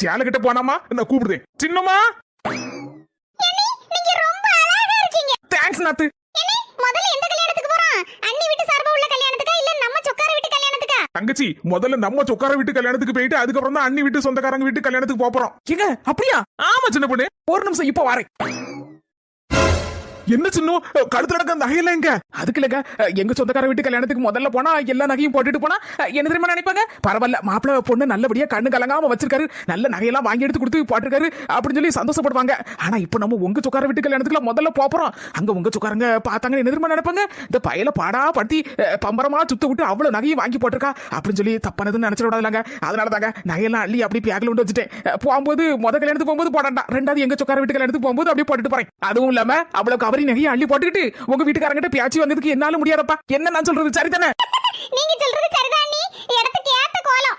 சேலை கிட்ட போனாமா நான் கூப்பிடுதேன். சின்னம்மா நீங்க ரொம்ப அழகா இருக்கீங்க. தேங்க்ஸ் நாத்து. முதல்ல எந்த கல்யாணத்துக்கு போறோம்? அண்ணி வீட்டு சார்பா உள்ள கல்யாணத்துக்கா இல்ல நம்ம சொக்கார வீட்டு கல்யாணத்துக்கா? தங்கச்சி முதல்ல நம்ம சொக்கார வீட்டு கல்யாணத்துக்கு போயிட்டு அதுக்கப்புறம் தான் அண்ணி வீட்டு சொந்தக்காரங்க வீட்டு கல்யாணத்துக்கு போறோம். ஏங்க அப்படியா? ஆமா சின்ன பொண்ணு. ஒரு நிமிஷம் இப்ப வரேன். என்ன சின்ன கழுத்துல நடக்க நகையெல்லாம் எங்க? அதுக்கு இல்லங்க, எங்க சொந்தக்கார வீட்டு கல்யாணத்துக்கு முதல்ல போனா எல்லா நகையும் போட்டுட்டு போனா என்ன தெரியுமா நினைப்பாங்க? பரவாயில்ல மாப்பிள்ள பொண்ணு நல்லபடியா கண்ணு கலங்காம வச்சிருக்காரு, நல்ல நகையெல்லாம் வாங்கி எடுத்து கொடுத்து போட்டிருக்காரு அப்படின்னு சொல்லி சந்தோஷப்படுவாங்க. ஆனா இப்ப நம்ம உங்க சொக்கார வீட்டு கல்யாணத்துக்குள்ள முதல்ல போறோம். அங்க உங்க சொக்காரங்க பார்த்தாங்க என்ன தெரியுமா நினைப்பாங்க? இந்த பயல பாடா படுத்தி பம்பரமா சுத்த விட்டு அவ்வளவு நகையும் வாங்கி போட்டிருக்கா அப்படின்னு சொல்லி தப்பானதுன்னு நினைச்சிட விடாதுலாங்க. அதனால தாங்க நகையெல்லாம் அள்ளி அப்படி பேக்ல கொண்டு வச்சுட்டேன். போகும்போது கல்யாணத்துக்கு போகும்போது போடாண்டா, ரெண்டாவது எங்க சொக்கார வீட்டு கல்யாணத்துக்கு போகும்போது அப்படியே போட்டுட்டு போறேன். அதுவும் இல்லாம அவ்வளவு கவரி நகையை அள்ளி போட்டுக்கிட்டு உங்க வீட்டுக்காரங்கிட்ட பேச்சு வந்ததுக்கு என்னால முடியாதப்பா. என்ன நான் சொல்றது சரிதானே? நீங்க சொல்றது சரிதான் அண்ணி. இடத்துக்கு ஏத்த கோலம்.